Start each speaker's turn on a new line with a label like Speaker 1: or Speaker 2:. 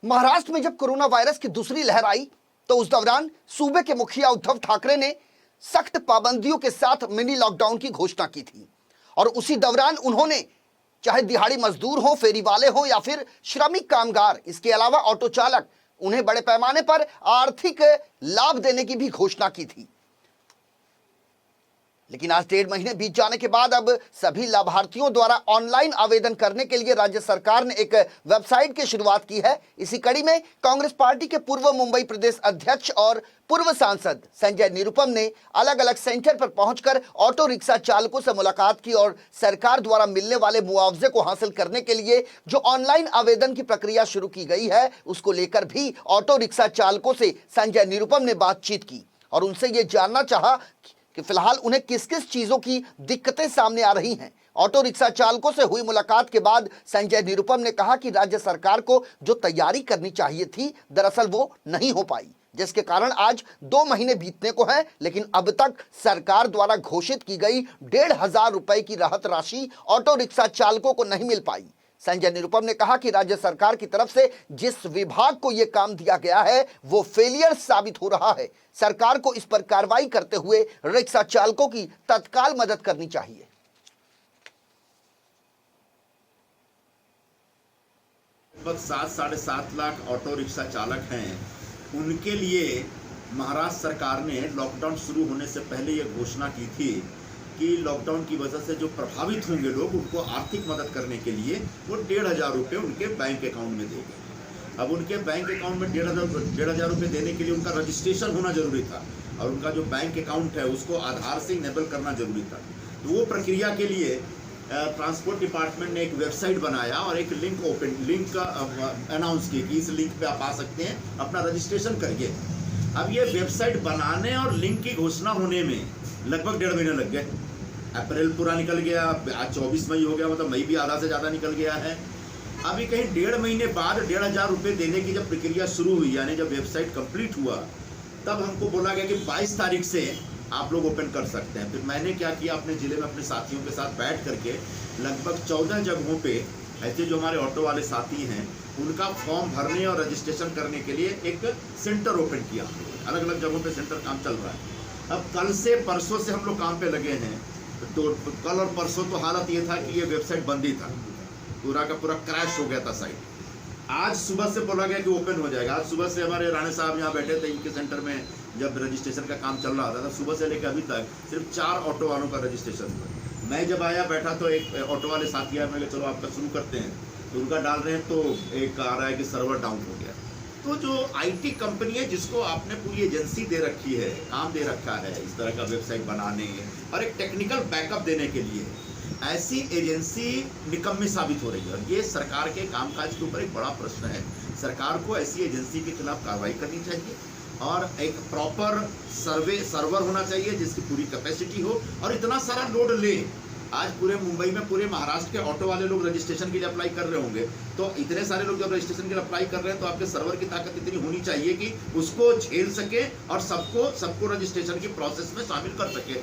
Speaker 1: महाराष्ट्र में जब corona virus की दूसरी लहर आई तो उस दौरान सूबे के मुखिया उद्धव ठाकरे ने सख्त पाबंदियों के साथ मिनी लॉकडाउन की घोषणा की थी। और उसी दौरान उन्होंने चाहे दिहाड़ी मजदूर हो, फेरी वाले हो या फिर श्रमिक कामगार, इसके अलावा ऑटो चालक, उन्हें बड़े पैमाने पर आर्थिक लाभ देने की भी घोषणा की थी। लेकिन आज 1.5 महीने बीत जाने के बाद अब सभी लाभार्थियों द्वारा ऑनलाइन आवेदन करने के लिए राज्य सरकार ने एक वेबसाइट की शुरुआत की है। इसी कड़ी में कांग्रेस पार्टी के पूर्व मुंबई प्रदेश अध्यक्ष और पूर्व सांसद संजय निरुपम ने अलग अलग सेंटर पर पहुंचकर ऑटो रिक्शा चालकों से मुलाकात की और सरकार द्वारा मिलने वाले मुआवजे को हासिल करने के लिए जो ऑनलाइन आवेदन की प्रक्रिया शुरू की गई है, उसको लेकर भी ऑटो रिक्शा चालकों से संजय निरुपम ने बातचीत की और उनसे ये जानना चाहा कि फिलहाल उन्हें किस किस चीजों की दिक्कतें सामने आ रही हैं। ऑटो रिक्शा चालकों से हुई मुलाकात के बाद संजय निरुपम ने कहा कि राज्य सरकार को जो तैयारी करनी चाहिए थी, दरअसल वो नहीं हो पाई, जिसके कारण आज 2 महीने बीतने को हैं, लेकिन अब तक सरकार द्वारा घोषित की गई 1,500 रुपए की राहत राशि ऑटो रिक्शा चालकों को नहीं मिल पाई। संजय निरुपम ने कहा कि राज्य सरकार की तरफ से जिस विभाग को यह काम दिया गया है वो फेलियर साबित हो रहा है। सरकार को इस पर कार्रवाई करते हुए रिक्शा चालकों की तत्काल मदद करनी चाहिए।
Speaker 2: लगभग 7-7.5 लाख ऑटो रिक्शा चालक हैं। उनके लिए महाराष्ट्र सरकार ने लॉकडाउन शुरू होने से पहले यह घोषणा की थी कि लॉकडाउन की वजह से जो प्रभावित होंगे लोग, उनको आर्थिक मदद करने के लिए वो 1,500 रुपये उनके बैंक अकाउंट में देंगे। अब उनके बैंक अकाउंट में 1,500 रुपये देने के लिए उनका रजिस्ट्रेशन होना जरूरी था और उनका जो बैंक अकाउंट है उसको आधार से इनेबल करना जरूरी था। तो वो प्रक्रिया के लिए ट्रांसपोर्ट डिपार्टमेंट ने एक वेबसाइट बनाया और एक लिंक अनाउंस की कि इस लिंक पे आप आ सकते हैं, अपना रजिस्ट्रेशन करिए। अब ये वेबसाइट बनाने और लिंक की घोषणा होने में लगभग 1.5 महीने लग गए। अप्रैल पूरा निकल गया, आज 24 मई हो गया, मतलब मई भी आधा से ज़्यादा निकल गया है। अभी कहीं 1.5 महीने बाद 1,500 रुपये देने की जब प्रक्रिया शुरू हुई, यानी जब वेबसाइट कंप्लीट हुआ, तब हमको बोला गया कि 22 तारीख से आप लोग ओपन कर सकते हैं। फिर मैंने क्या किया, अपने ज़िले में अपने साथियों के साथ बैठ करके लगभग 14 जगहों पे ऐसे जो हमारे ऑटो वाले साथी हैं उनका फॉर्म भरने और रजिस्ट्रेशन करने के लिए एक सेंटर ओपन किया। अलग अलग जगहों पे सेंटर काम चल रहा है। अब कल से परसों से हम लोग काम पे लगे हैं। तो कल और परसों तो हालत ये था कि ये वेबसाइट बंद ही था, पूरा का पूरा क्रैश हो गया था साइट। आज सुबह से बोला गया कि ओपन हो जाएगा। आज सुबह से हमारे राणे साहब यहाँ बैठे थे, इनके सेंटर में जब रजिस्ट्रेशन का काम चल रहा था, तो सुबह से लेकर अभी तक सिर्फ 4 ऑटो वालों का रजिस्ट्रेशन हुआ। मैं जब आया बैठा तो एक ऑटो वाले साथी आए, मैं चलो आपका शुरू करते हैं, तो उनका डाल रहे हैं तो एक आ रहा है कि सर्वर डाउन हो गया। तो जो आईटी कंपनी है जिसको आपने पूरी एजेंसी दे रखी है, काम दे रखा है इस तरह का वेबसाइट बनाने और एक टेक्निकल बैकअप देने के लिए, ऐसी एजेंसी निकम्मी साबित हो रही है। और ये सरकार के कामकाज के ऊपर एक बड़ा प्रश्न है। सरकार को ऐसी एजेंसी के खिलाफ कार्रवाई करनी चाहिए और एक प्रॉपर सर्वर होना चाहिए जिसकी पूरी कैपेसिटी हो और इतना सारा लोड ले। आज पूरे मुंबई में, पूरे महाराष्ट्र के ऑटो वाले लोग रजिस्ट्रेशन के लिए अप्लाई कर रहे होंगे, तो इतने सारे लोग जब रजिस्ट्रेशन के लिए अप्लाई कर रहे हैं तो आपके सर्वर की ताकत इतनी होनी चाहिए कि उसको झेल सके और सबको रजिस्ट्रेशन की प्रोसेस में शामिल कर सके।